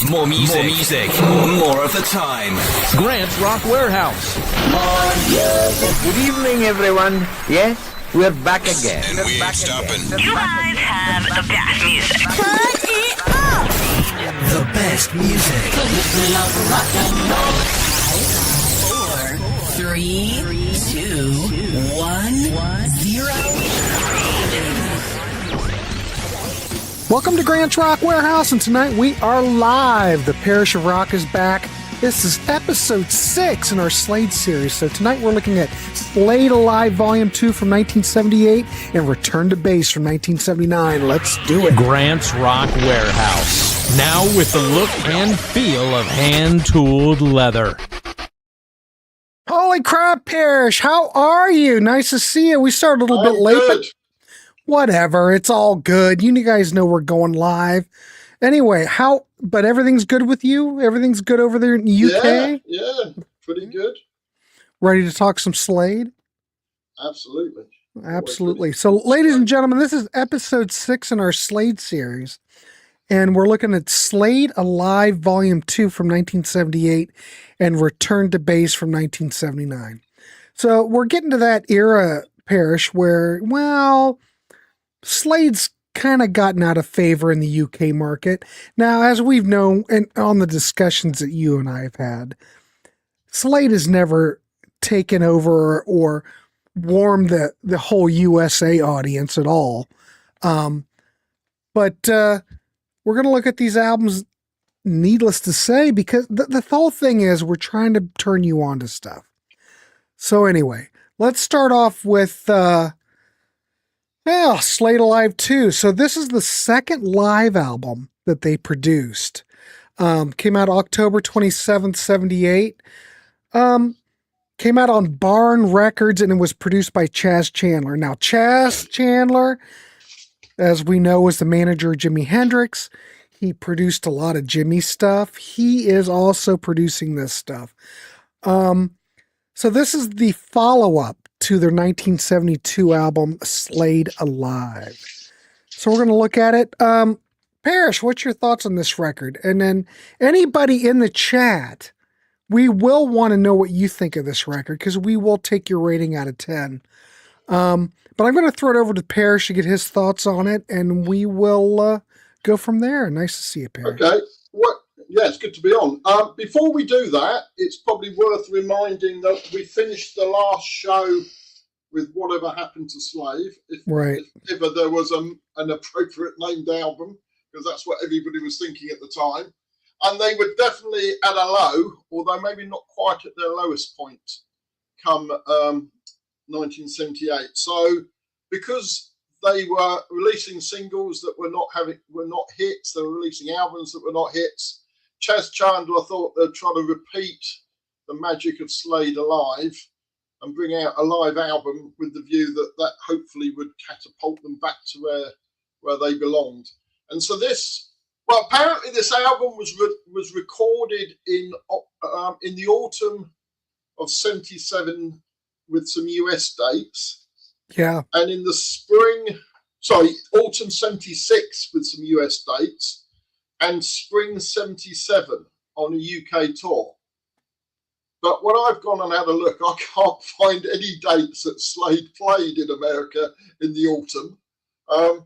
More music, more of the time. Grant's Rock Warehouse. Good evening, everyone. Yes, we're back again. And we ain't stopping. You guys have the best music. Turn it up! The best music. Rock and roll. 4, 3, 2, 1, 0. Welcome to Grant's Rock Warehouse, and tonight we are live. The Parish of Rock is back. This is episode 6 in our Slade series. So tonight we're looking at Slade Alive Volume 2 from 1978 and Return to Bass from 1979. Let's do it. Grant's Rock Warehouse. Now with the look and feel of hand-tooled leather. Holy crap, Parish. How are you? Nice to see you. We started a little bit late, but whatever. It's all good. You guys know we're going live. Anyway, but everything's good with you? Everything's good over there in the UK? Yeah, pretty good. Ready to talk some Slade? Absolutely. Absolutely. So, ladies and gentlemen, this is episode 6 in our Slade series. And we're looking at Slade Alive Volume 2 from 1978 and Return to Bass from 1979. So, we're getting to that era, Parish, where, well, Slade's kind of gotten out of favor in the UK market. Now, as we've known, and on the discussions that you and I have had, Slade has never taken over or warmed the whole USA audience at all. But we're going to look at these albums, needless to say, because the whole thing is we're trying to turn you on to stuff. So anyway, let's start off with Slade Alive 2. So this is the second live album that they produced. Came out October 27th, 78. Came out on Barn Records, and it was produced by Chas Chandler. Now, Chas Chandler, as we know, was the manager of Jimi Hendrix. He produced a lot of Jimmy stuff. He is also producing this stuff. So this is the follow-up to their 1972 album, Slade Alive. So we're going to look at it. Parish, what's your thoughts on this record? And then anybody in the chat, we will want to know what you think of this record, because we will take your rating out of 10. But I'm going to throw it over to Parish to get his thoughts on it, and we will go from there. Nice to see you, Parish. Okay. Yeah, it's good to be on. Before we do that, it's probably worth reminding that we finished the last show with Whatever Happened to Slave, if ever there was an appropriate named album, because that's what everybody was thinking at the time. And they were definitely at a low, although maybe not quite at their lowest point, come 1978. So because they were releasing singles that were not hits, they were releasing albums that were not hits, Chas Chandler thought they'd try to repeat the magic of Slade Alive and bring out a live album with the view that hopefully would catapult them back to where they belonged. And so apparently this album was recorded in the autumn of 77 with some US dates. Yeah. And in the autumn 76 with some US dates, and spring 77 on a UK tour. But when I've gone and had a look, I can't find any dates that Slade played in America in the autumn. So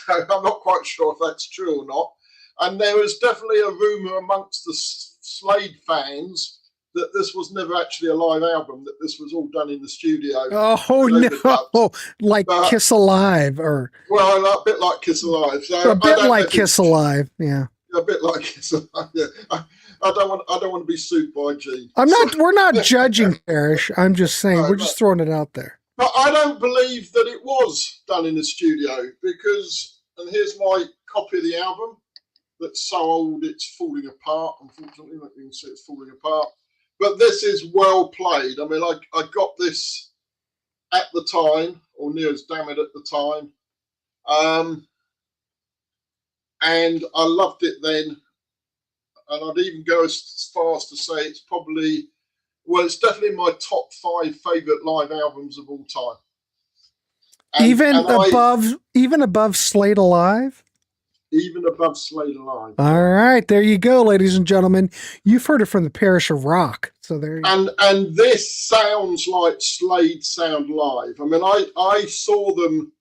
I'm not quite sure if that's true or not. And there was definitely a rumour amongst the Slade fans that this was never actually a live album, that this was all done in the studio. Oh, no. Like Kiss Alive, or... Well, a bit like Kiss Alive. So a bit like Kiss Alive, yeah. A bit like Kiss Alive, yeah. I don't want to be sued by Gene. We're not judging, Parish. I'm just saying, we're just throwing it out there. But I don't believe that it was done in the studio, because, and here's my copy of the album, that's so old it's falling apart. Unfortunately, you can see it's falling apart. But this is well played. I mean, I got this at the time, or near as damn it at the time. And I loved it then. And I'd even go as far as to say it's definitely my top 5 favourite live albums of all time. Even above Slade Alive? even above Slade Alive. All right, there you go, ladies and gentlemen. You've heard it from the Parish of Rock. So there. And this sounds like Slade sound live. I mean, I saw them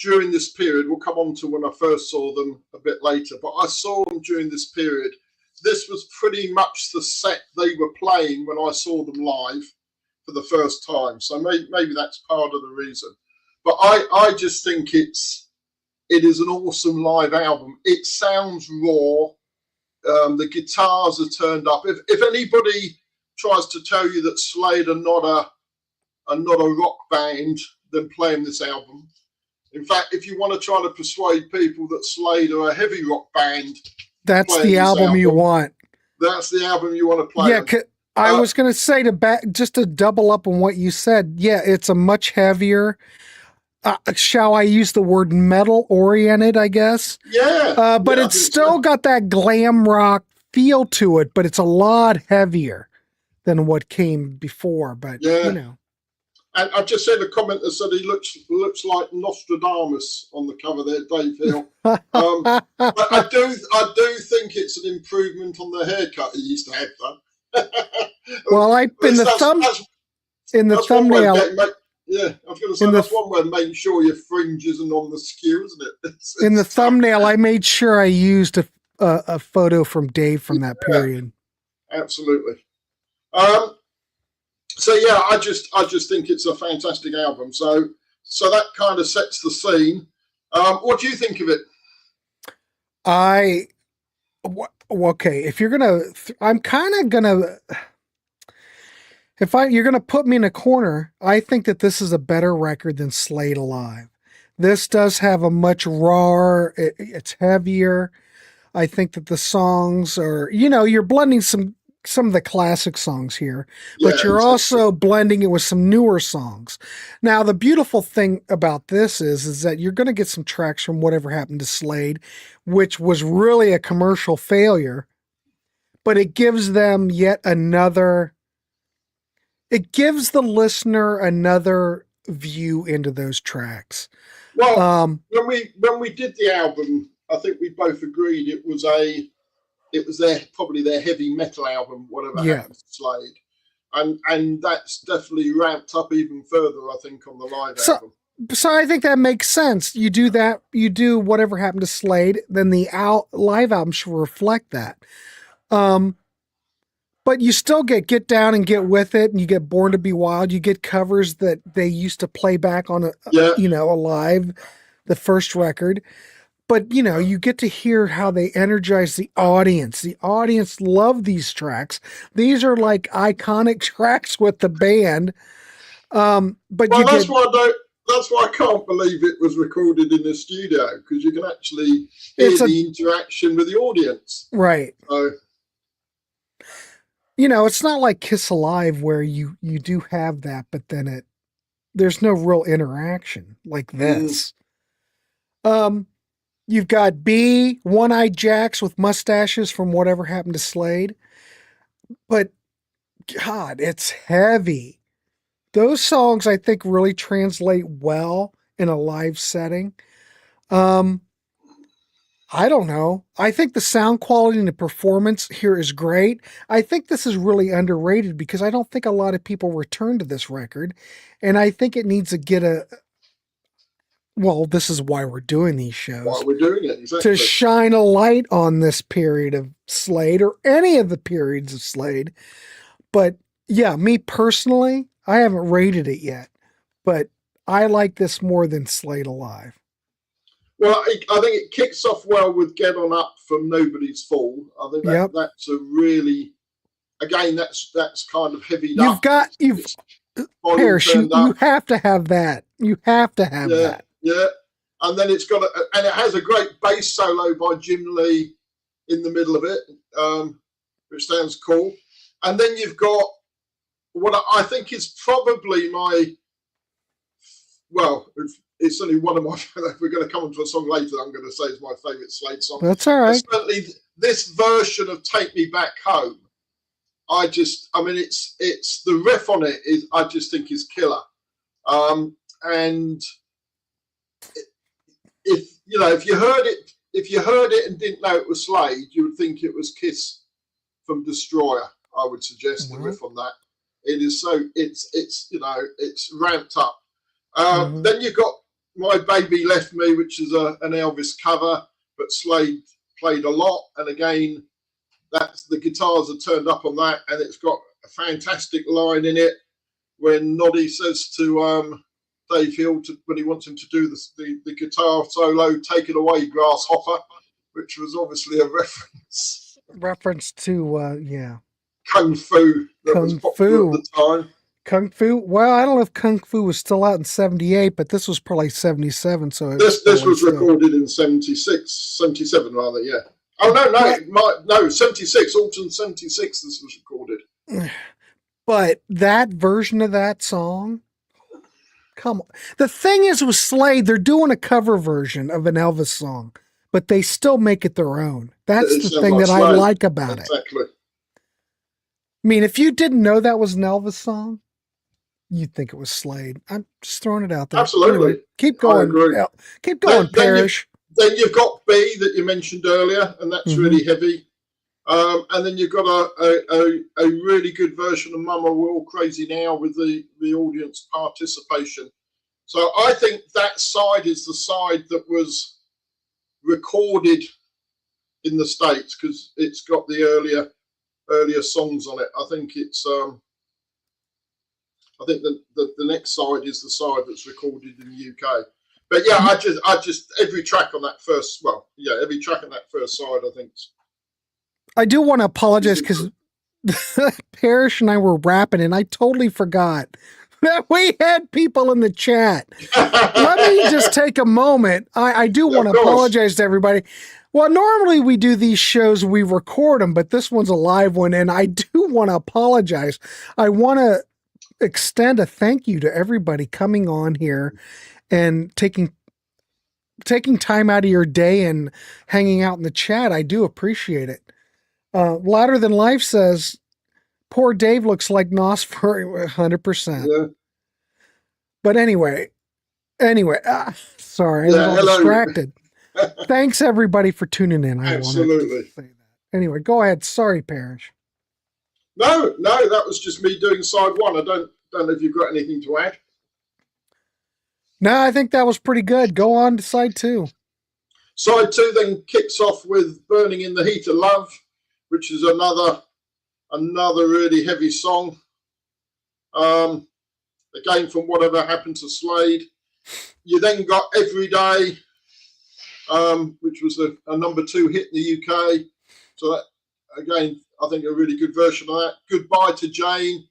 during this period. We'll come on to when I first saw them a bit later, but I saw them during this period. This was pretty much the set they were playing when I saw them live for the first time. So maybe that's part of the reason. But I just think it is an awesome live album. It sounds raw. The guitars are turned up. If anybody tries to tell you that Slade are not a rock band, then play them this album. In fact, if you want to try to persuade people that Slade are a heavy rock band, that's the album you want. That's the album you want to play. Yeah, I was going to say just to double up on what you said. Yeah, it's a much heavier. Shall I use the word metal oriented, I guess? Yeah. But yeah, it's still got that glam rock feel to it, but it's a lot heavier than what came before. But, you know. And I've just seen a comment that said he looks like Nostradamus on the cover there, Dave Hill. But I do think it's an improvement on the haircut he used to have, though. Well, in the thumbnail. Yeah, I was going to say that's one way of making sure your fringe isn't on the skew, isn't it? In the thumbnail, I made sure I used a photo from Dave from that period. Absolutely. So yeah, I just think it's a fantastic album. So that kind of sets the scene. What do you think of it? Okay. If you're gonna, I'm kind of gonna. You're going to put me in a corner, I think that this is a better record than Slade Alive. This does have a much rawer, it's heavier. I think that the songs are, you're blending some of the classic songs here, but you're also blending it with some newer songs. Now, the beautiful thing about this is that you're going to get some tracks from Whatever Happened to Slade, which was really a commercial failure, but it gives them it gives the listener another view into those tracks. Well, when we did the album, I think we both agreed it was probably their heavy metal album, Whatever Happened to Slade, and that's definitely ramped up even further, I think, on the live album. So I think that makes sense. You do that, you do Whatever Happened to Slade, then the live album should reflect that. But you still get Down and Get With It, and you get Born to Be Wild. You get covers that they used to play back on a live, the first record. But, you get to hear how they energize the audience. The audience love these tracks. These are like iconic tracks with the band. That's why I can't believe it was recorded in the studio, because you can actually hear the interaction with the audience. Right. So, it's not like Kiss Alive where you do have that, but then there's no real interaction like this. You've got B, One-Eyed Jacks with mustaches from Whatever Happened to Slade. But God, it's heavy. Those songs I think really translate well in a live setting. I don't know. I think the sound quality and the performance here is great. I think this is really underrated because I don't think a lot of people return to this record. And I think it needs to get this is why we're doing these shows. Why we're doing it, exactly. To shine a light on this period of Slade or any of the periods of Slade. But yeah, me personally, I haven't rated it yet, but I like this more than Slade Alive. Well, I think it kicks off well with Get On Up from Nobody's Fall. I think that's a really, again, that's kind of heavy. Parish, you have to have that. You have to have that. Yeah. And then it has a great bass solo by Jim Lea in the middle of it, which sounds cool. And then you've got what I think is probably it's only one of my. We're going to come onto a song later. I'm going to say it's my favourite Slade song. That's all right. Certainly, this version of "Take Me Back Home," it's the riff on it is I just think is killer. And if you heard it if you heard it and didn't know it was Slade, you would think it was Kiss from Destroyer. I would suggest the riff on that. It is so it's you know, it's ramped up. Then you've got My Baby Left Me, which is an Elvis cover, but Slade played a lot. And again, that's the guitars are turned up on that, and it's got a fantastic line in it when Noddy says to Dave Hill when he wants him to do the guitar solo, "Take it away, grasshopper," which was obviously a reference to Kung Fu that was popular at the time. Kung Fu. Well, I don't know if Kung Fu was still out in '78, but this was probably '77. So this was recorded in '77 rather. Yeah. Oh no, 76. Autumn '76. This was recorded. But that version of that song, come on. The thing is with Slade, they're doing a cover version of an Elvis song, but they still make it their own. That's the thing that I like about it. Exactly. I mean, if you didn't know that was an Elvis song, you'd think it was Slade. I'm just throwing it out there. Absolutely. Anyway, keep going. Keep going, Parish. Then you've got B that you mentioned earlier, and that's really heavy. And then you've got a really good version of Mama We're All Crazy Now with the audience participation. So I think that side is the side that was recorded in the States because it's got the earlier songs on it. I think it's I think the next side is the side that's recorded in the UK. But yeah, I just every track on that first side, I think. I do want to apologize because Parish and I were rapping, and I totally forgot that we had people in the chat. Let me just take a moment. I do want to apologize to everybody. Well, normally we do these shows, we record them, but this one's a live one, and I do want to apologize. I want to extend a thank you to everybody coming on here and taking time out of your day and hanging out in the chat. I do appreciate it. Louder Than Life says, poor Dave looks like Nos for 100%. Yeah. But anyway, sorry, I was distracted. Thanks everybody for tuning in. Absolutely. Say that. Anyway, go ahead. Sorry, Parish. No, that was just me doing side one. I don't know if you've got anything to add. No, I think that was pretty good. Go on to side two. Side two then kicks off with Burning in the Heat of Love, which is another really heavy song. Again, from Whatever Happened to Slade. You then got Every Day, which was a number 2 hit in the UK. So that, again, I think a really good version of that. Goodbye to Jane.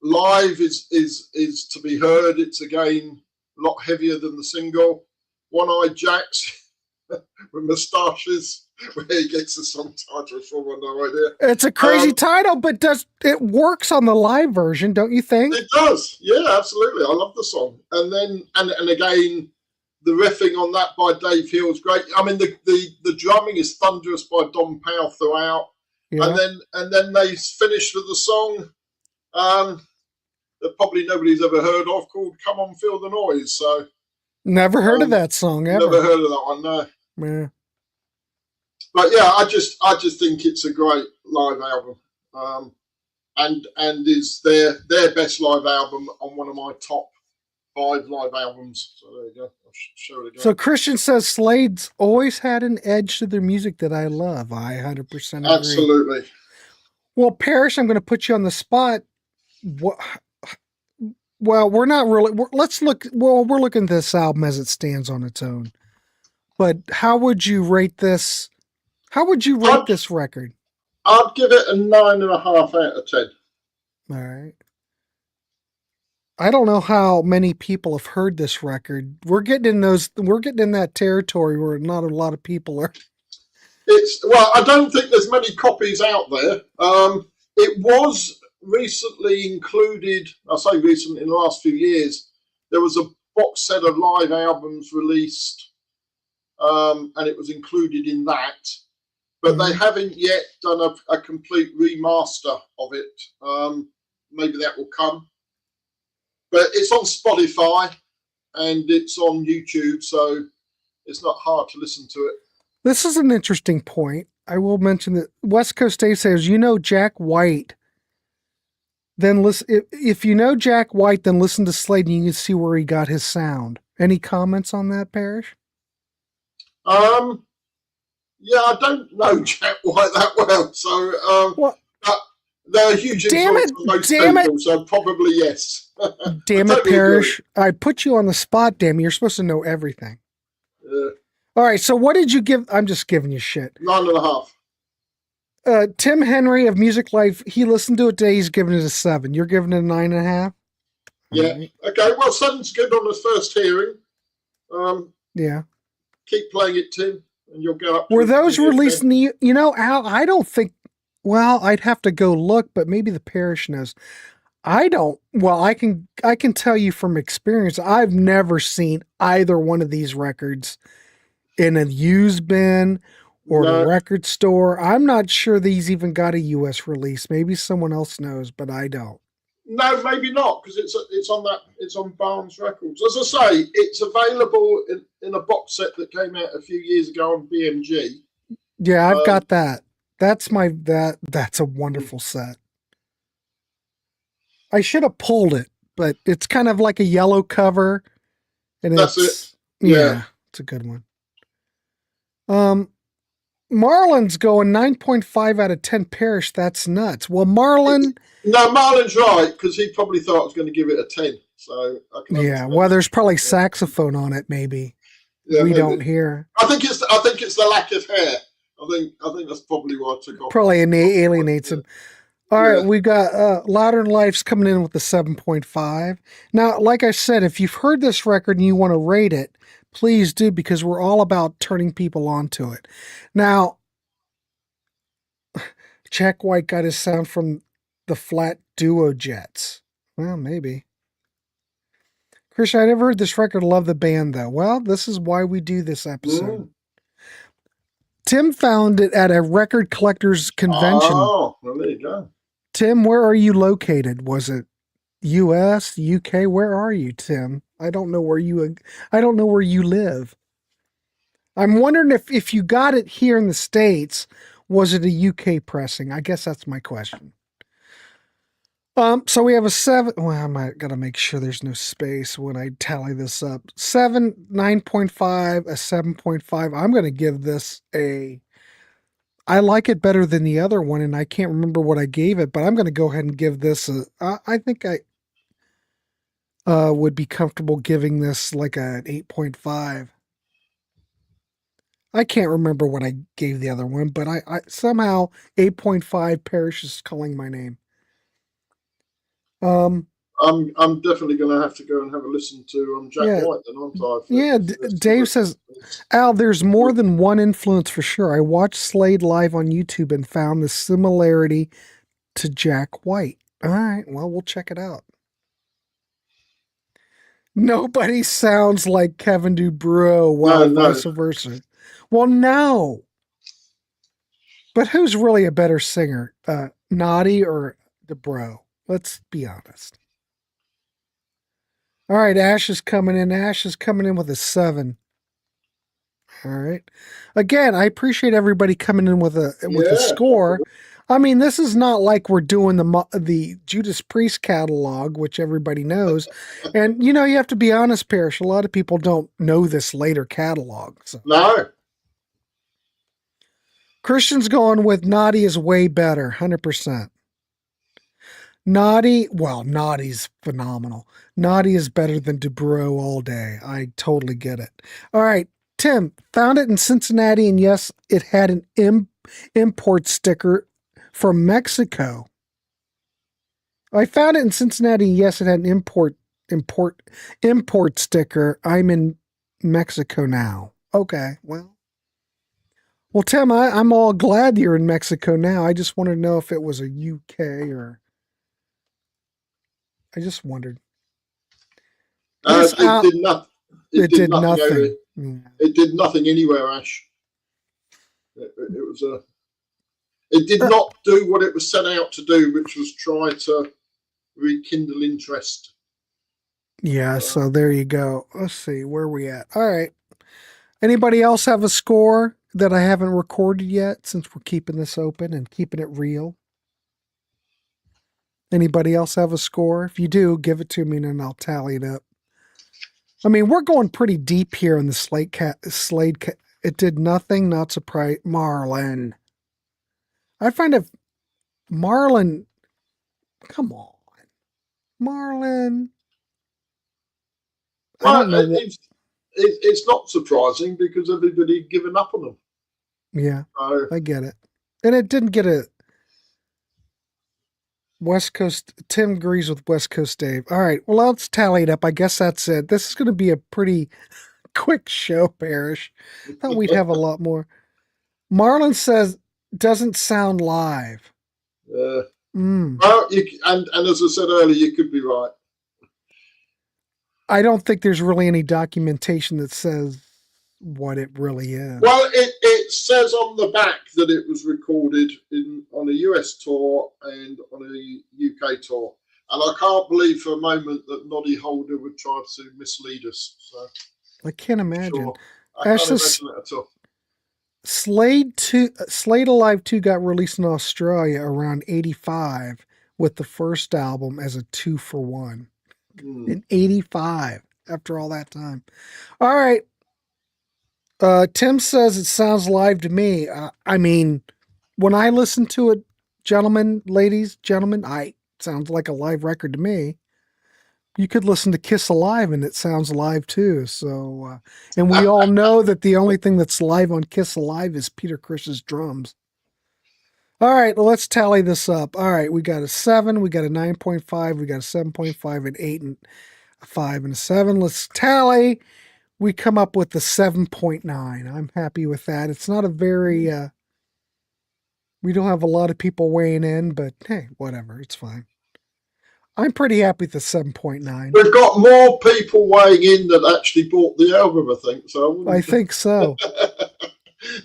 Live is to be heard. It's again a lot heavier than the single. One-Eyed Jacks with moustaches, where he gets the song title from, I have no idea. It's a crazy title, but it works on the live version, don't you think? It does, yeah, absolutely. I love the song. And then and again, the riffing on that by Dave Hill is great. I mean, the drumming is thunderous by Don Powell throughout. Yeah. And then they finish with the song that probably nobody's ever heard of, called "Come On Feel the Noise." So never heard of that song ever. Never heard of that one, no. Yeah. But yeah, I just think it's a great live album, and is their best live album on one of my top 5 live albums. So there you go. I'll show it again. So Christian says Slade's always had an edge to their music that I love. I 100% agree. Absolutely. Well, Parish, I'm going to put you on the spot. Well, we're not really. Let's look. Well, we're looking at this album as it stands on its own. But how would you rate this? How would you rate this record? I'd give it a 9.5 out of 10. All right. I don't know how many people have heard this record. We're getting in that territory where not a lot of people are. I don't think there's many copies out there. It was recently included, I say recently, in the last few years, there was a box set of live albums released, and it was included in that. But they haven't yet done a complete remaster of it. Maybe that will come. But it's on Spotify and it's on YouTube, so it's not hard to listen to it. This is an interesting point. I will mention that West Coast Dave says, Jack White. Then listen. If you know Jack White, then listen to Slade and you can see where he got his sound. Any comments on that, Parish? Yeah, I don't know Jack White that well, so they're a huge influence on most people, so probably yes. Damn it, Parish! I put you on the spot. Damn it, you're supposed to know everything. All right, so what did you give? I'm just giving you shit. 9.5. Tim Henry of Music Life, he listened to it today. He's giving it a 7. You're giving it a 9.5. Yeah. Right. Okay. Well, 7's good on the first hearing. Yeah. Keep playing it, Tim, and you'll go up. Were those released in the? Al, I don't think. Well, I'd have to go look, but maybe the Parish knows. I don't. Well, I can tell you from experience. I've never seen either one of these records in a used bin or a record store. I'm not sure these even got a U.S. release. Maybe someone else knows, but I don't. No, maybe not, because it's on Barnes Records. As I say, it's available in a box set that came out a few years ago on BMG. Yeah, I've got that. That's a wonderful set. I should have pulled it, but it's kind of like a yellow cover, and it's yeah, it's a good one. Marlon's going 9.5 out of 10 Parish. That's nuts. Well, Marlon. No, Marlon's right, because he probably thought I was going to give it a 10. So I can understand. Well, there's probably saxophone on it. Maybe we don't hear. I think it's the lack of hair. I think that's probably why I took off. Probably alienates him. All right, we got Louder Than Life's coming in with the 7.5. Now, like I said, if you've heard this record and you want to rate it, please do, because we're all about turning people onto it. Now, Jack White got his sound from the flat duo jets. Well, maybe. Christian, I never heard this record. Love the band, though. Well, this is why we do this episode. Tim found it at a record collector's convention. Oh, well, there you go. Tim, where are you located? Was it U.S., UK? Where are you, Tim? I don't know where you live. I'm wondering if you got it here in the States, was it a UK pressing? I guess that's my question. So we have a 7. Well, I gotta make sure there's no space when I tally this up. 7, 9.5, a 7.5. I'm gonna give this I like it better than the other one, and I can't remember what I gave it, but I'm gonna go ahead and give this I think I would be comfortable giving this like an 8.5. I can't remember what I gave the other one, but I somehow 8.5 Parish is calling my name. I'm definitely going to have to go and have a listen to Jack White then, aren't I? Yeah, Dave says, Al, there's more than one influence for sure. I watched Slade live on YouTube and found the similarity to Jack White. All right, well, we'll check it out. Nobody sounds like Kevin DuBrow, while vice versa. Well, no. But who's really a better singer, Noddy or DuBrow? Let's be honest. All right, Ash is coming in. Ash is coming in with a 7. All right. Again, I appreciate everybody coming in with a score. I mean, this is not like we're doing the Judas Priest catalog, which everybody knows. And, you have to be honest, Parish, a lot of people don't know this later catalog. So. No. Christian's going with Noddy is way better, 100%. Noddy's phenomenal. Noddy is better than DuBrow all day. I totally get it. All right, Tim, found it in Cincinnati, and yes, it had an import sticker from Mexico. I found it in Cincinnati, and yes, it had an import sticker. I'm in Mexico now. Okay, well, Tim, I'm all glad you're in Mexico now. I just wanted to know if it was a UK or... I just wondered. It did nothing. It did nothing. It did nothing anywhere, Ash. It did not do what it was set out to do, which was try to rekindle interest. Yeah, so there you go. Let's see, where are we at? All right. Anybody else have a score that I haven't recorded yet, since we're keeping this open and keeping it real? Anybody else have a score? If you do, give it to me and then I'll tally it up. I mean, we're going pretty deep here in the Slade. It did nothing, not surprised. Marlon. I find if Marlon, come on, Marlon. I don't know. It's not surprising because everybody had given up on them. Yeah, I get it. And it didn't get a West Coast. Tim agrees with West Coast Dave. All right, well, let's tally it up. I guess that's it. This is going to be a pretty quick show, Parish. I thought we'd have a lot more. Marlon says, doesn't sound live. Well, and as I said earlier, you could be right. I don't think there's really any documentation that says what it really is. Well, it says on the back that it was recorded on a US tour and on a UK tour. And I can't believe for a moment that Noddy Holder would try to mislead us. So I can't imagine. sure. I can't imagine it at all. Slade Alive 2 got released in Australia around 85 with the first album as a 2-for-1. In 85, after all that time. All right. Tim says it sounds live to me. I mean, when I listen to it, ladies, gentlemen, it sounds like a live record to me. You could listen to Kiss Alive and it sounds live too. So, and we all know that the only thing that's live on Kiss Alive is Peter Criss's drums. All right, well, let's tally this up. All right, we got a 7, we got a 9.5, we got a 7.5, an 8, and a 5, and a 7. Let's tally. We come up with the 7.9. I'm happy with that. It's not a very, we don't have a lot of people weighing in, but hey, whatever, it's fine. I'm pretty happy with the 7.9. We've got more people weighing in that actually bought the album, I think. So I think so.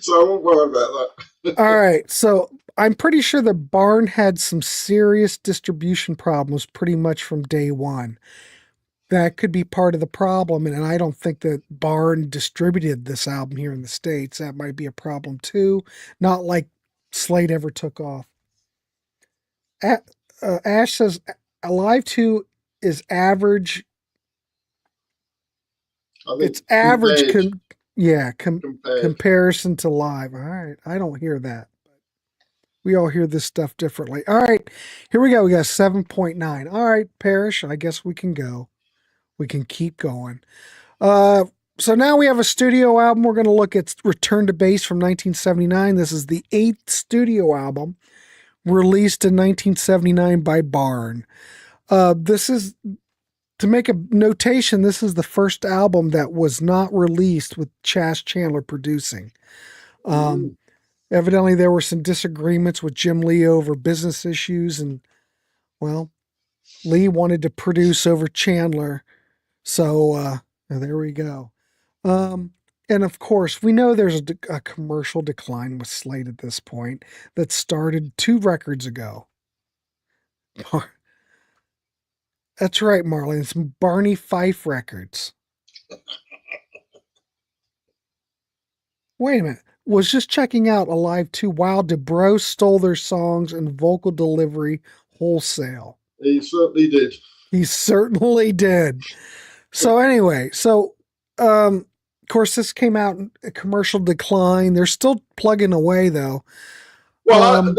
So I won't worry about that. All right, so I'm pretty sure the Barn had some serious distribution problems pretty much from day one. That could be part of the problem, and I don't think that Barn distributed this album here in the States. That might be a problem too. Not like Slade ever took off. Ash says Alive 2 is average. It's average comparison to Live. All right, I don't hear that. We all hear this stuff differently. All right, here we go. We got 7.9. All right, Parish, I guess we can go. We can keep going. So now we have a studio album. We're going to look at Return to Base from 1979. This is the 8th studio album released in 1979 by Barn. This is, to make a notation, this is the first album that was not released with Chas Chandler producing. Evidently, there were some disagreements with Jim Lea over business issues, and, well, Lee wanted to produce over Chandler. So, there we go. And, of course, we know there's a commercial decline with Slade at this point that started 2 records ago. That's right, Marlon. It's Barney Fife Records. Wait a minute. Was just checking out Alive 2. Wow, DeBro stole their songs and vocal delivery wholesale. He certainly did. He certainly did. So anyway, of course, this came out in a commercial decline. They're still plugging away, though. Well,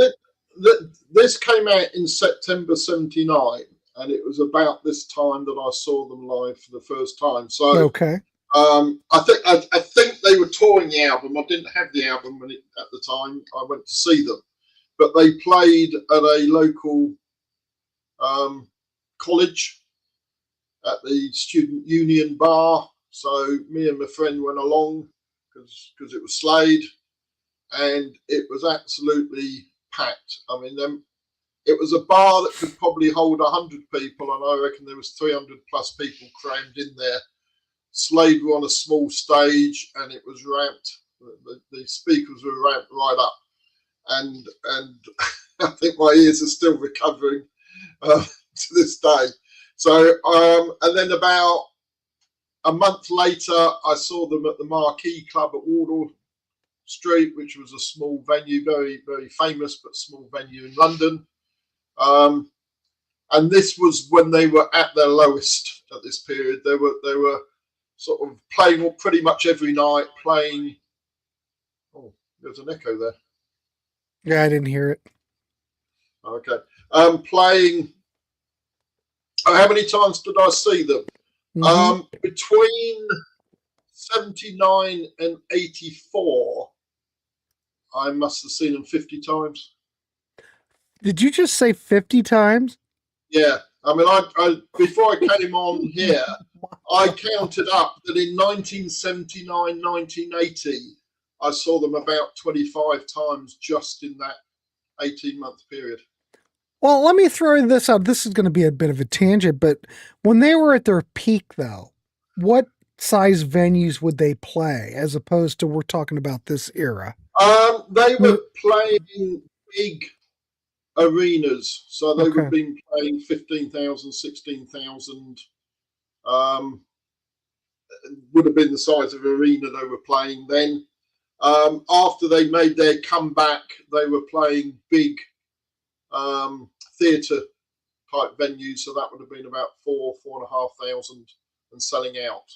this came out in September 79, and it was about this time that I saw them live for the first time. So, okay. I think they were touring the album. I didn't have the album at the time. I went to see them, but they played at a local college at the student union bar. So me and my friend went along because it was Slade, and it was absolutely packed. I mean, it was a bar that could probably hold 100 people, and I reckon there was 300 plus people crammed in there. Slade were on a small stage, and it was ramped. The speakers were ramped right up, and I think my ears are still recovering to this day. So, and then about a month later, I saw them at the Marquee Club at Wardle Street, which was a small venue, very, very famous but small venue in London. And this was when they were at their lowest at this period. They were sort of playing pretty much every night, playing. Oh, there's an echo there. Yeah, I didn't hear it. Okay. Playing. How many times did I see them? Between 79 and 84, I must have seen them 50 times. Did you just say 50 times? Yeah. I mean, I before I came on here, I counted up that in 1979, 1980, I saw them about 25 times just in that 18-month period. Well, let me throw this out. This is going to be a bit of a tangent, but when they were at their peak, though, what size venues would they play as opposed to we're talking about this era? They were playing big arenas, so they would have been playing 15,000, 16,000. Would have been the size of arena they were playing then. After they made their comeback, they were playing big theatre type venues, so that would have been about 4,500 and selling out.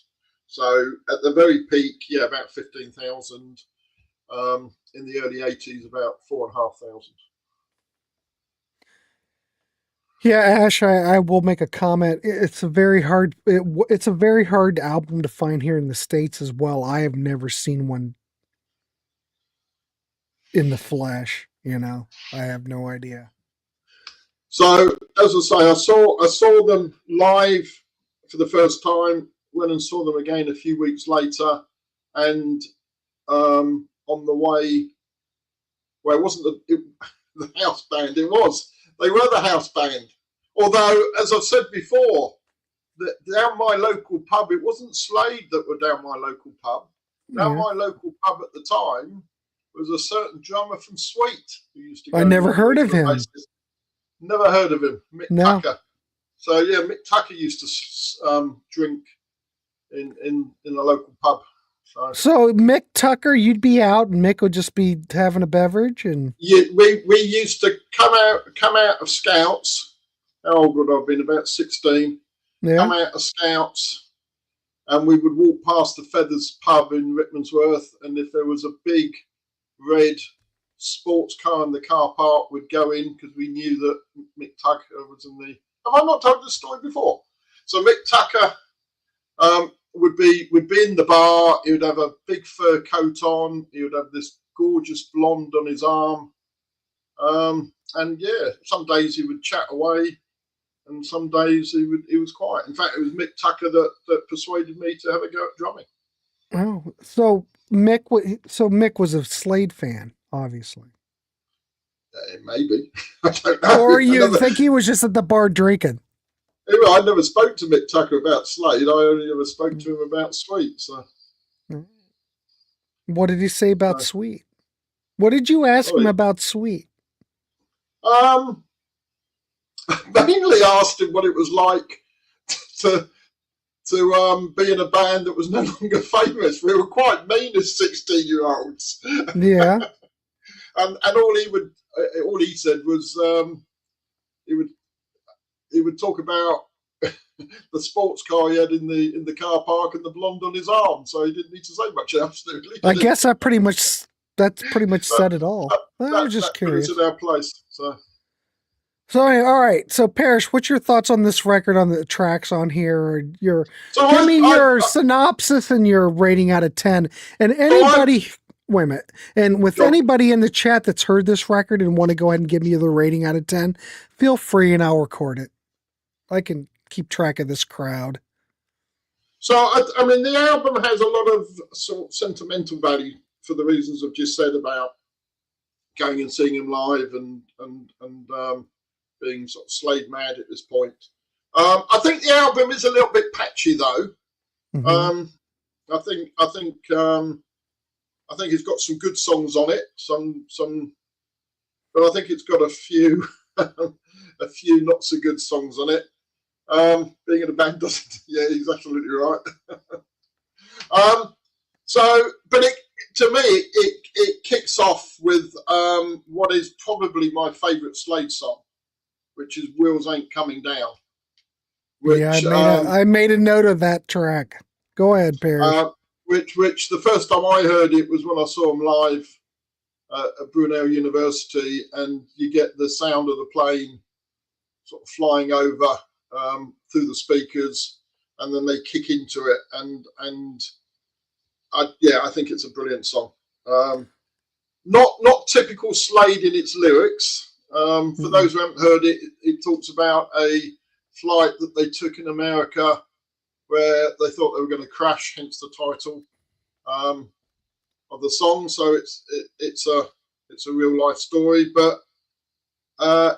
So at the very peak, yeah, about 15,000. In the early 80s, about 4,500. Yeah, Ash, I will make a comment. It's a very hard. It's a very hard album to find here in the States as well. I have never seen one in the flesh. You know, I have no idea. So as I say, I saw them live for the first time. Went and saw them again a few weeks later, and on the way, well, it wasn't the house band. They were the house band. Although, as I've said before, down my local pub, it wasn't Slade that were down my local pub. Down my local pub at the time was a certain drummer from Sweet who used to go. I never heard of him. Never heard of him, Mick Tucker. So yeah, Mick Tucker used to drink in the local pub. So Mick Tucker, you'd be out, and Mick would just be having a beverage, and yeah, we used to come out of Scouts. How old would I have been? About 16. Yeah. Come out of Scouts, and we would walk past the Feathers pub in Rickmansworth, and if there was a big red sports car in the car park, we'd go in because we knew that Mick Tucker was in the. Have I not told this story before? So Mick Tucker would be in the bar. He would have a big fur coat on. He would have this gorgeous blonde on his arm. And yeah, some days he would chat away, and some days he was quiet. In fact, it was Mick Tucker that persuaded me to have a go at drumming. Oh, so Mick was a Slade fan, obviously. Maybe. I don't know. Or you think he was just at the bar drinking? I never spoke to Mick Tucker about Slade. I only ever spoke to him about Sweet. So, what did he say about Sweet? What did you ask him about Sweet? Mainly asked him what it was like to be in a band that was no longer famous. We were quite mean as 16-year-olds. Yeah. and all he said was he would talk about the sports car he had in the car park and the blonde on his arm, so he didn't need to say much else. I guess that's pretty much said it all. I was just curious. Put us in our place. So all right. So Parish, what's your thoughts on this record, on the tracks on here? Or give me your synopsis and your rating out of 10. And anybody, wait a minute. And with anybody in the chat that's heard this record and want to go ahead and give me the rating out of 10, feel free and I'll record it. I can keep track of this crowd. So I mean, the album has a lot of sort of sentimental value for the reasons I've just said about going and seeing him live and being sort of Slade mad at this point. I think the album is a little bit patchy though. Mm-hmm. I think it's got some good songs on it. But I think it's got a few not so good songs on it. Being in a band doesn't. Yeah, he's absolutely right. But to me, it kicks off with what is probably my favourite Slade song, which is "Wheels Ain't Coming Down." Which, I made a note of that track. Go ahead, Parish. Which the first time I heard it was when I saw him live at Brunel University, and you get the sound of the plane sort of flying over through the speakers, and then they kick into it, and I think it's a brilliant song. Not typical Slade in its lyrics. For those who haven't heard it, it talks about a flight that they took in America where they thought they were going to crash, hence the title of the song. So it's a real life story, but I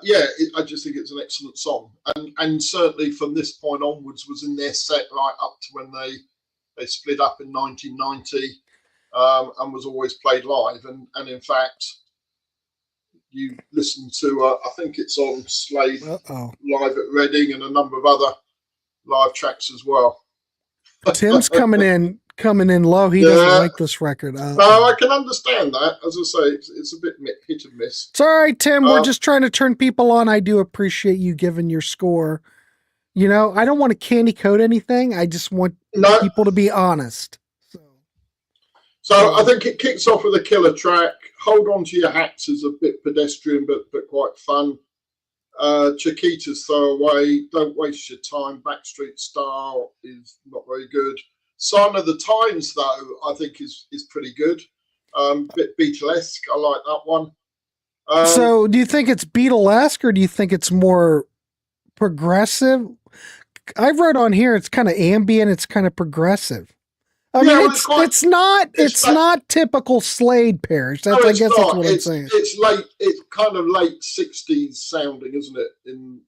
just think it's an excellent song, and certainly from this point onwards was in their set right up to when they split up in 1990, and was always played live, and in fact you listen to I think it's on Slade live at Reading and a number of other live tracks as well. Tim's coming in low. He doesn't like this record. No, I can understand that. As I say, it's a bit hit and miss. It's all right, Tim. We're just trying to turn people on. I do appreciate you giving your score. You know, I don't want to candy coat anything. I just want people to be honest. So I think it kicks off with a killer track. Hold On to Your Hats is a bit pedestrian, but quite fun. Chiquita's Throwaway, Don't Waste Your Time, Backstreet Style is not very good. Sign of the Times, though, I think is pretty good. Bit Beatlesque, I like that one. So do you think it's Beatlesque or do you think it's more progressive? I wrote on here it's kind of ambient, it's kind of progressive. I mean, it's not typical Slade, Parish. I guess that's what I'm saying. It's kind of late 60s sounding, isn't it? In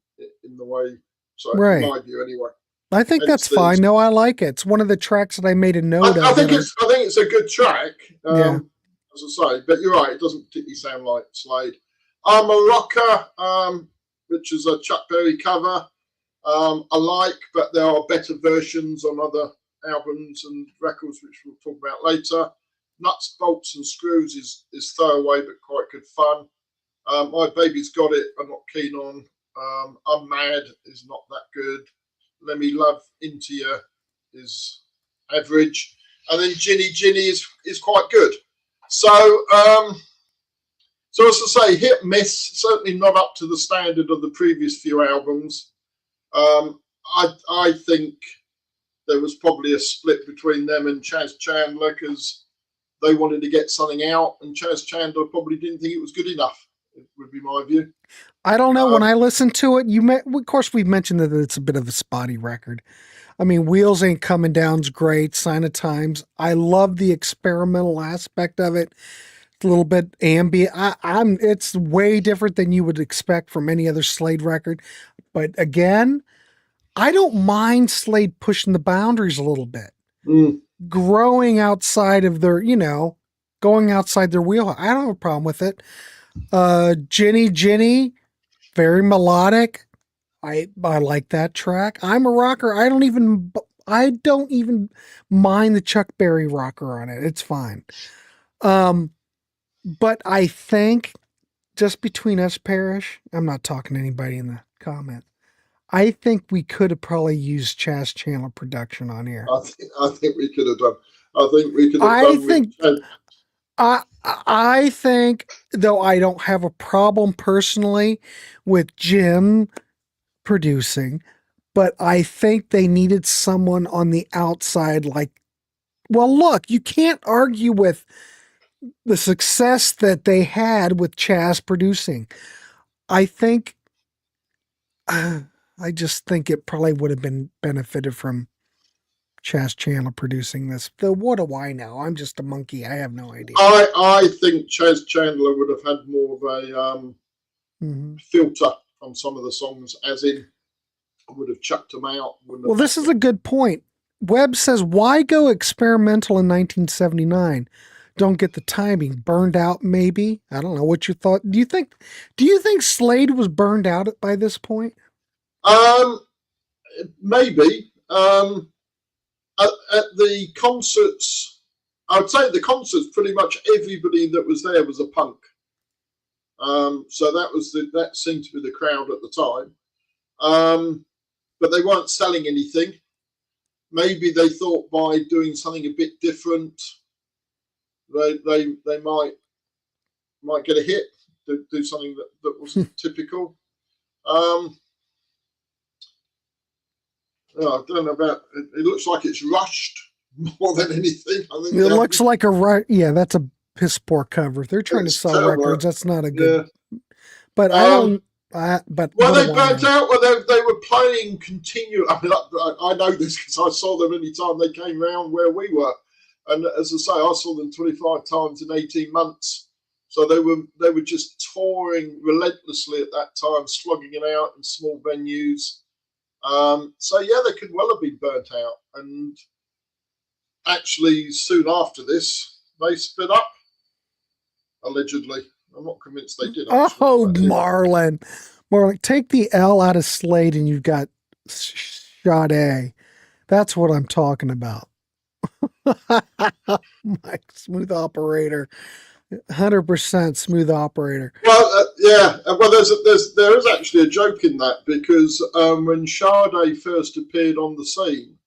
the way, so right. In my view, anyway. I think that's fine. No, I like it. It's one of the tracks that I made a note of. I think it's a good track. As I say, but you're right. It doesn't particularly sound like Slade. I'm a Rocker, which is a Chuck Berry cover. I like, but there are better versions on other albums and records, which we'll talk about later. Nuts, Bolts and Screws is throwaway, but quite good fun. My Baby's Got It, I'm not keen on. I'm Mad is not that good. Let Me Love Into You is average. And then Ginny is quite good. So as I say, hit miss, certainly not up to the standard of the previous few albums. I think there was probably a split between them and Chas Chandler because they wanted to get something out, and Chas Chandler probably didn't think it was good enough. It would be my view. I don't know. When I listened to it, of course, we've mentioned that it's a bit of a spotty record. I mean, Wheels Ain't Coming Down's great. Sign of Times. I love the experimental aspect of it. It's a little bit ambient. It's way different than you would expect from any other Slade record. But again, I don't mind Slade pushing the boundaries a little bit. Growing outside of their, going outside their wheelhouse. I don't have a problem with it. Ginny, very melodic. I like that track. I'm a Rocker. I don't even mind the Chuck Berry rocker on it. It's fine. But I think just between us, Parish, I'm not talking to anybody in the comments. I think we could have probably used Chas Chandler production on here. I think we could have done. I think, though I don't have a problem personally with Jim producing, but I think they needed someone on the outside look, you can't argue with the success that they had with Chas producing. I just think it probably would have been benefited from Chas Chandler producing this. What do I know? I'm just a monkey. I have no idea. I think Chas Chandler would have had more of a filter on some of the songs, as in would have chucked them out. Well, this is a good point. Webb says, why go experimental in 1979? Don't get the timing. Burned out, maybe? I don't know what you thought. Do you think Slade was burned out by this point? maybe at the concerts, I would say at the concerts, pretty much everybody that was there was a punk. So that seemed to be the crowd at the time. But they weren't selling anything. Maybe they thought by doing something a bit different, they might get a hit, do something that wasn't typical. I don't know about it. It looks like it's rushed more than anything. I think it looks like a yeah. That's a piss poor cover. They're trying to sell terrible records. That's not a good. Yeah. But I don't. But well, they burnt out. Well, they were playing continually. I mean, I know this because I saw them any time they came round where we were, and as I say, I saw them 25 times in 18 months. So they were just touring relentlessly at that time, slugging it out in small venues. So yeah, they could well have been burnt out. And actually, soon after this, they split up. Allegedly, I'm not convinced they did. Oh, Marlon, take the L out of Slade, and you've got Sade. That's what I'm talking about. Mike, smooth operator. 100% smooth operator. Well, yeah. Well, there is actually a joke in that because when Sade first appeared on the scene,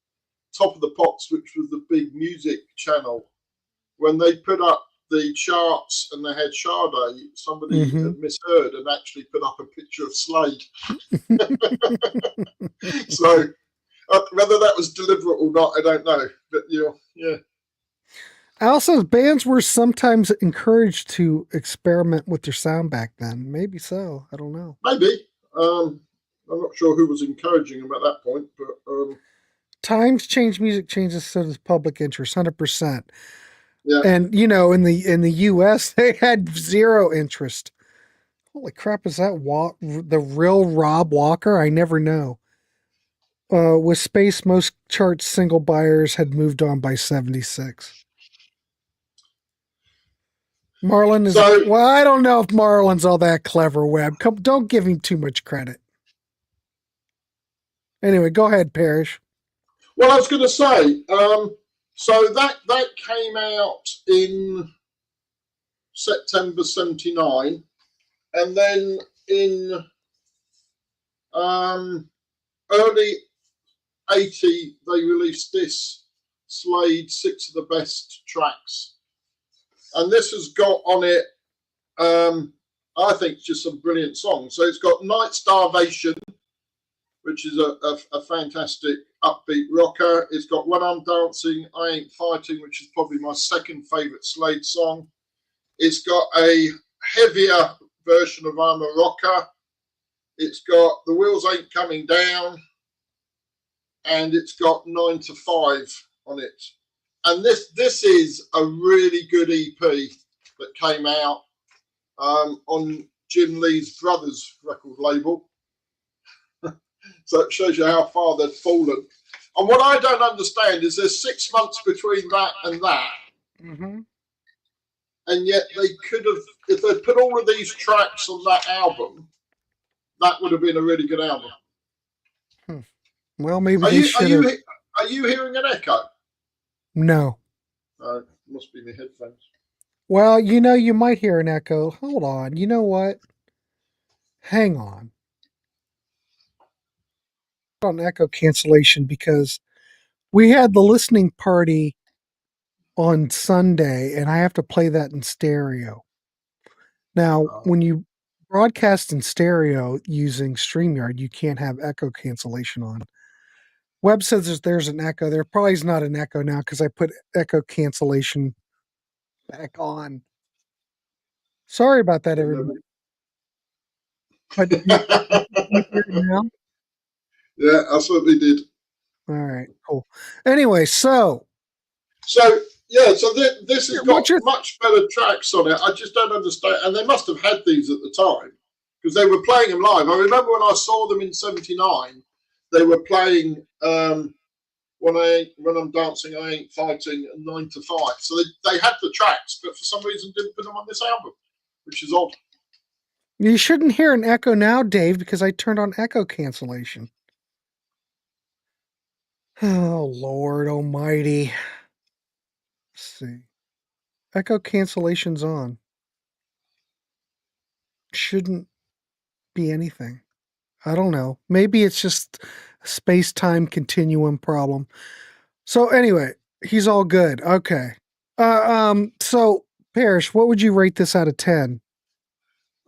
Top of the Pops, which was the big music channel, when they put up the charts and they had Sade, somebody had misheard and actually put up a picture of Slade. So whether that was deliberate or not, I don't know. But yeah. Also, bands were sometimes encouraged to experiment with their sound back then. Maybe so. I don't know. Maybe. I'm not sure who was encouraging them at that point, but times change, music changes, so does public interest. 100%. Yeah. And in the U.S., they had zero interest. Holy crap! Is that the real Rob Walker? I never know. With Space, most chart single buyers had moved on by 76. Marlon is well. I don't know if Marlon's all that clever. Webb, don't give him too much credit. Anyway, go ahead, Parish. Well, I was going to say, so that came out in September '79, and then in early '80 they released this Slade 6 of the Best Tracks. And this has got on it, I think, just some brilliant songs. So it's got Night Starvation, which is a fantastic upbeat rocker. It's got When I'm Dancing, I Ain't Fighting, which is probably my second favourite Slade song. It's got a heavier version of I'm a Rocker. It's got The Wheels Ain't Coming Down. And it's got 9 to 5 on it. And this is a really good EP that came out on Jim Lee's Brothers record label. So it shows you how far they've fallen. And what I don't understand is there's 6 months between that and that. Mm-hmm. And yet they could have, if they put all of these tracks on that album, that would have been a really good album. Well, maybe are you hearing an echo? No. Must be the headphones. Well, you might hear an echo. Hold on. You know what? Hang on. On echo cancellation because we had the listening party on Sunday and I have to play that in stereo. Now, when you broadcast in stereo using StreamYard, you can't have echo cancellation on. Webb says there's an echo. There probably is not an echo now because I put echo cancellation back on. Sorry about that, everybody. But you hear it now? Yeah, I certainly did. All right, cool. Anyway, so yeah, so this has got much better tracks on it. I just don't understand, and they must have had these at the time because they were playing them live. I remember when I saw them in '79. They were playing when I'm Dancing, I Ain't Fighting, and 9 to 5. So they had the tracks, but for some reason didn't put them on this album, which is odd. You shouldn't hear an echo now, Dave, because I turned on echo cancellation. Oh, Lord almighty. Let's see. Echo cancellation's on. Shouldn't be anything. I don't know. Maybe it's just a space-time continuum problem. So anyway, he's all good. Okay. So Parish, what would you rate this out of 10?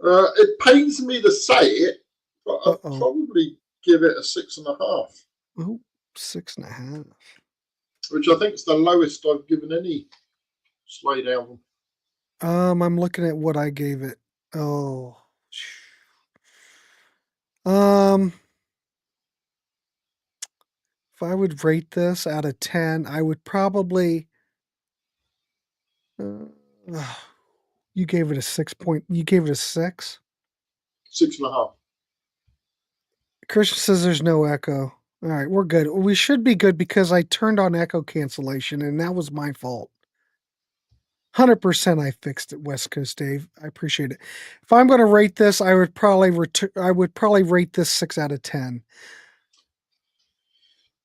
It pains me to say it, but I'd Uh-oh. probably give it a 6.5, Oh, 6.5. which I think is the lowest I've given any Slade album. I'm looking at what I gave it. Oh. If I would rate this out of 10, I would probably you gave it a 6 point. You gave it a 6? 6.5. Christian says there's no echo. All right, we're good. We should be good because I turned on echo cancellation and that was my fault. 100% I fixed it, West Coast Dave. I appreciate it. If I'm going to rate this, I would probably rate this 6 out of 10.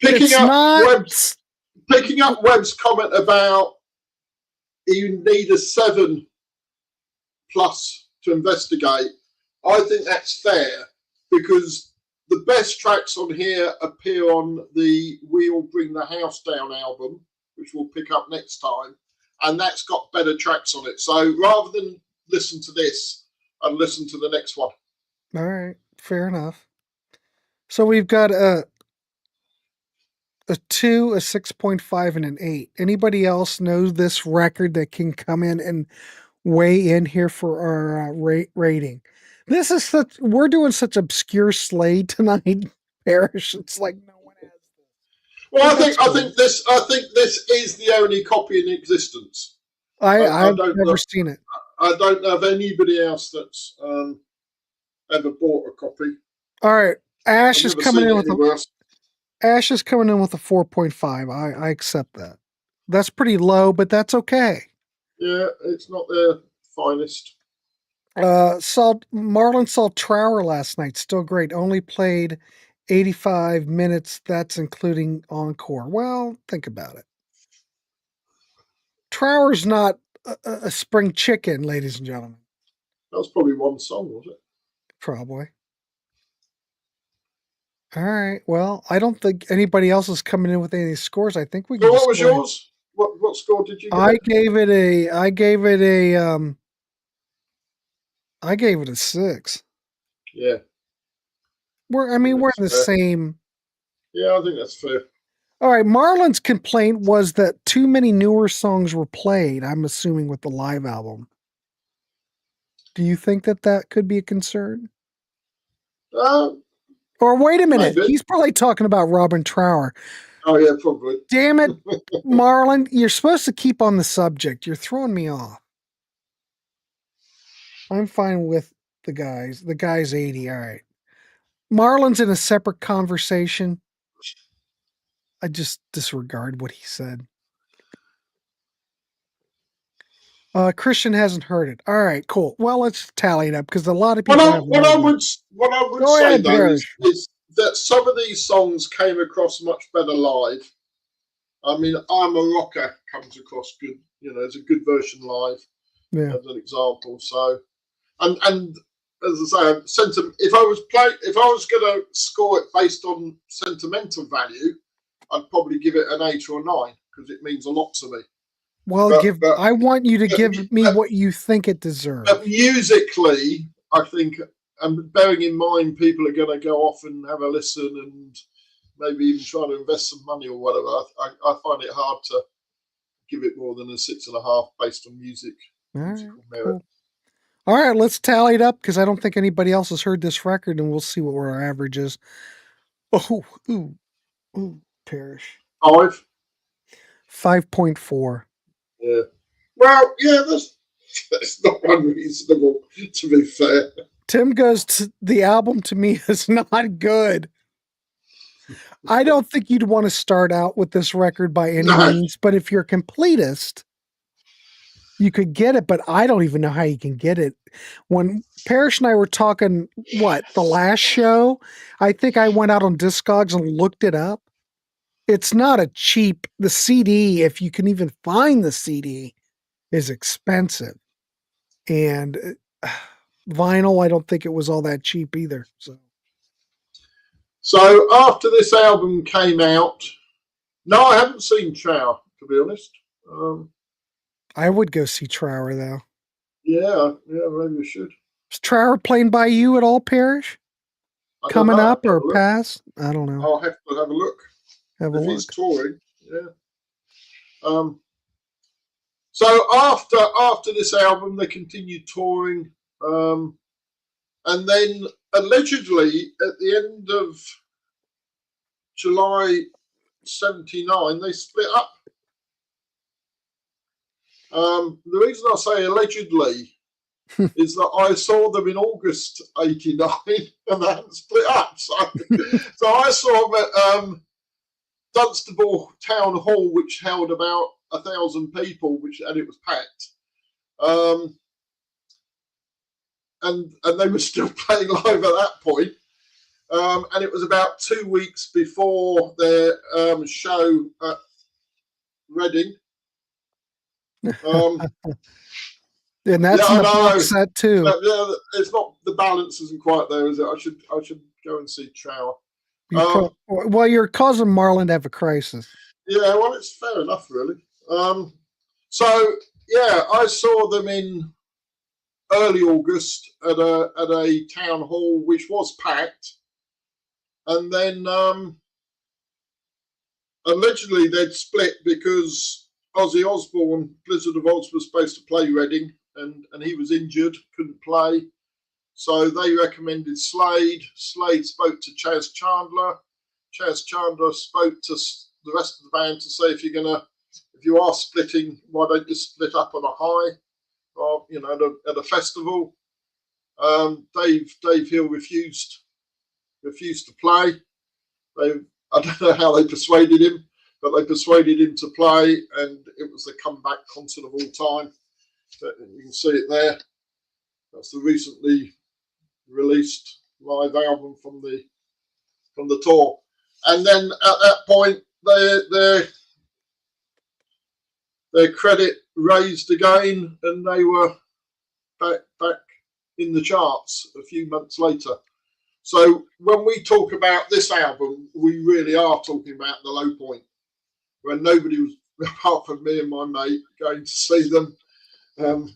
Picking up Webb's comment about you need a 7+ to investigate, I think that's fair because the best tracks on here appear on the We'll Bring the House Down album, which we'll pick up next time, and that's got better tracks on it. So rather than listen to this, I'd listen to the next one. All right, fair enough. So we've got a 2, a 6.5, and an 8. Anybody else know this record that can come in and weigh in here for our rating? This is we're doing such obscure Slade tonight, Parish. It's like no one has this. Well, I think this is the only copy in existence. I've never seen it. I don't know of anybody else that's ever bought a copy. All right, Ash is coming in with Ash is coming in with a 4.5. I accept that. That's pretty low, but that's okay. Yeah, it's not their finest. Marlon saw Trower last night. Still great. Only played 85 minutes. That's including encore. Well, think about it. Trower's not a spring chicken, ladies and gentlemen. That was probably one song, was it? Probably. All right. Well, I don't think anybody else is coming in with any of these scores. I think we can. So what was yours? What score did you give? I gave it a 6. Yeah. We're in the same. Yeah, I think that's fair. All right. Marlon's complaint was that too many newer songs were played. I'm assuming with the live album. Do you think that could be a concern? Or wait a minute. Maybe. He's probably talking about Robin Trower. Oh yeah, probably. Damn it, Marlon! You're supposed to keep on the subject. You're throwing me off. I'm fine with the guys. The guy's 80. All right. Marlon's in a separate conversation. I just disregard what he said. Christian hasn't heard it. All right, cool. Well, let's tally it up because a lot of people. What I would say though is that some of these songs came across much better live. I mean, I'm a Rocker comes across good. It's a good version live. Yeah. As an example. So, and as I say, if I was going to score it based on sentimental value, I'd probably give it an 8 or a 9 because it means a lot to me. Well, I want you to give me what you think it deserves. But musically, I think, and bearing in mind people are going to go off and have a listen and maybe even try to invest some money or whatever, I find it hard to give it more than a 6.5 based on musical merit. Cool. All right, let's tally it up because I don't think anybody else has heard this record, and we'll see what our average is. Ooh, Parish. 5.4. Yeah. Well, yeah, that's not unreasonable, to be fair. Tim goes, the album to me is not good. I don't think you'd want to start out with this record by any means, but if you're a completist, you could get it, but I don't even know how you can get it. When Parish and I were talking, the last show, I think I went out on Discogs and looked it up. it's not a cheap, the CD, if you can even find the CD, is expensive. And vinyl, I don't think it was all that cheap either. So after this album came out, no, I haven't seen Trower, to be honest. I would go see Trower, though. Yeah, maybe we should. Is Trower playing by you at all, Parish? Coming up or past? I don't know. I'll have to have a look. Have a look. He's touring, yeah. So after this album, they continued touring, and then allegedly at the end of July '79, they split up. The reason I say allegedly is that I saw them in August '89 and they hadn't split up. So I saw them at Dunstable Town Hall, which held about 1,000 people, and it was packed. And they were still playing live at that point. And it was about 2 weeks before their show at Reading. And that's in the box set too. It's not, the balance isn't quite there, is it? I should go and see Trower. Well, you're causing Marlon to have a crisis. Yeah, well, it's fair enough, really. So yeah, I saw them in early August at a town hall which was packed, and then allegedly they'd split because Ozzy Osbourne, Blizzard of Oz, was supposed to play Reading, and he was injured, couldn't play. So they recommended Slade. Slade spoke to Chaz Chandler. Chaz Chandler spoke to the rest of the band to say, if you are splitting, why don't you split up on a high, or at a festival. Dave Hill refused to play. I don't know how they persuaded him, but they persuaded him to play, and it was the comeback concert of all time. You can see it there. That's the recently released live album from the tour. And then at that point, their credit raised again, and they were back in the charts a few months later. So when we talk about this album, we really are talking about the low point, when nobody was, apart from me and my mate, going to see them,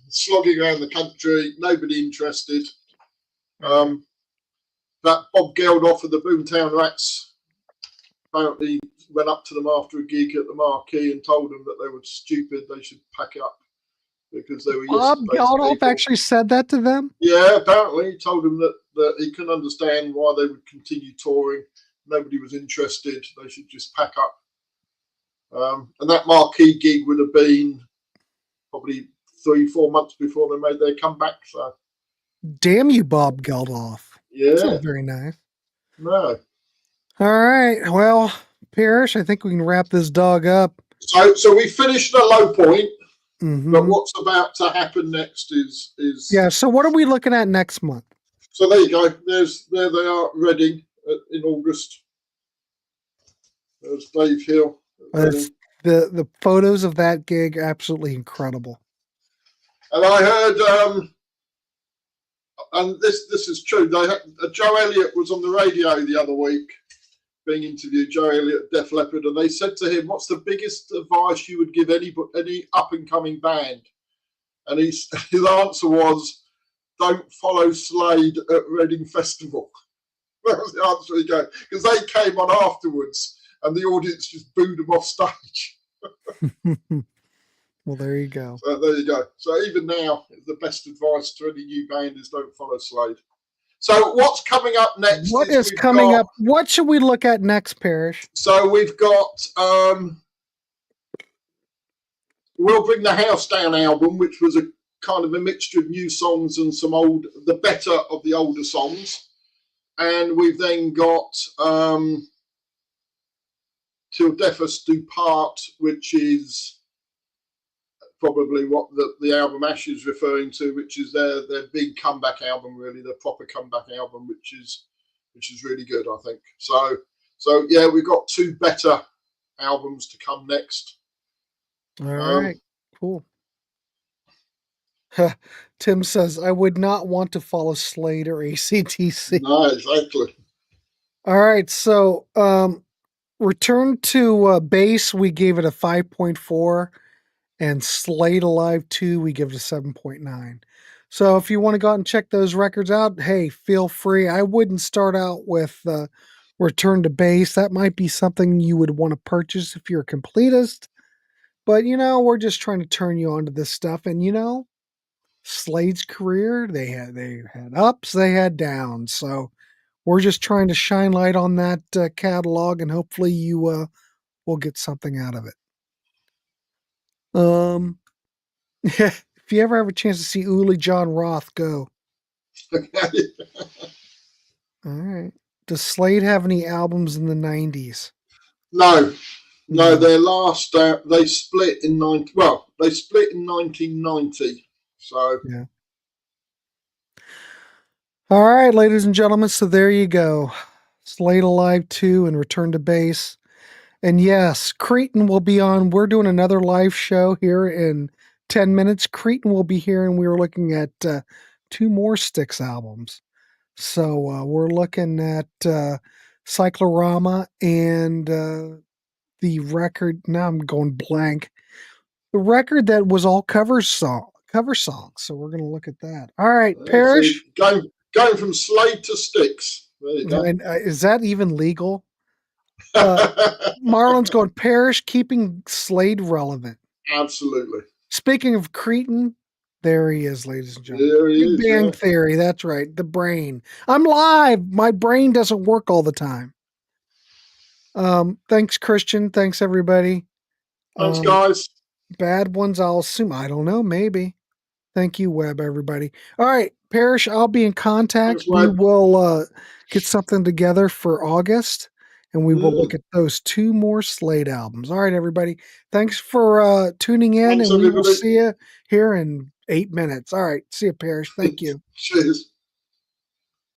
slogging around the country, nobody interested. That Bob Geldof of the Boomtown Rats apparently went up to them after a gig at the Marquee and told them that they were stupid, they should pack it up because they were Bob Geldof actually said that to them? Yeah, apparently he told them that he couldn't understand why they would continue touring. Nobody was interested, they should just pack up. And that Marquee gig would have been probably 3-4 months before they made their comeback. So, damn you, Bob Geldof. Yeah, that's not very nice. No. All right, well, Parish, I think we can wrap this dog up. So we finished the low point, mm-hmm. But what's about to happen next is yeah. So what are we looking at next month? So there you go. There they are, Reading in August. There's Dave Hill. The photos of that gig, absolutely incredible. And I heard, and this is true. Joe Elliott was on the radio the other week, being interviewed. Joe Elliott, Def Leppard, and they said to him, "What's the biggest advice you would give any up and coming band?" And his answer was, "Don't follow Slade at Reading Festival." That was the answer he gave, because they came on afterwards, and the audience just booed them off stage. Well, there you go. So there you go. So even now, the best advice to any new band is don't follow Slade. So what's coming up next? What is coming up? What should we look at next, Parish? So we've got We'll Bring the House Down album, which was a kind of a mixture of new songs and some the better of the older songs. And we've then got Till Death Us Do Part, which is probably what the album Ash is referring to, which is their big comeback album, really, their proper comeback album, which is really good, I think. So yeah, we've got two better albums to come next. All right, cool. Tim says, I would not want to follow Slade or AC/DC. No, exactly. All right, so Return to Bass, we gave it a 5.4, and Slade Alive 2, we give it a 7.9. So if you want to go out and check those records out, hey, feel free. I wouldn't start out with Return to Bass. That might be something you would want to purchase if you're a completist. But, we're just trying to turn you on to this stuff. And, Slade's career, they had ups, they had downs. So we're just trying to shine light on that catalog, and hopefully you will get something out of it. If you ever have a chance to see Uli John Roth, go. All right. Does Slade have any albums in the 90s? No, their last they split in 1990. So yeah. All right, ladies and gentlemen. So there you go. Slade Alive 2 and Return to Bass. And yes, Cretan will be on. We're doing another live show here in 10 minutes. Cretan will be here, and we were looking at 2 more Styx albums. So we're looking at Cyclorama and the record. Now I'm going blank. The record that was all cover songs. So we're going to look at that. All right, Parish. Going from Slade to Styx. There you go. And is that even legal? Marlon's going Parish, keeping Slade relevant. Absolutely. Speaking of Cretan, there he is, ladies and gentlemen. There he is. Big Bang Theory. That's right. The brain. I'm live. My brain doesn't work all the time. Thanks, Christian. Thanks, everybody. Thanks, guys. Bad ones, I'll assume. I don't know. Maybe. Thank you, Webb, everybody. All right, Parish, I'll be in contact. We will get something together for August, and we will look at those 2 more Slade albums. All right, everybody. Thanks for tuning in, and we will see you here in 8 minutes. All right. See you, Parish. Thank you. Cheers.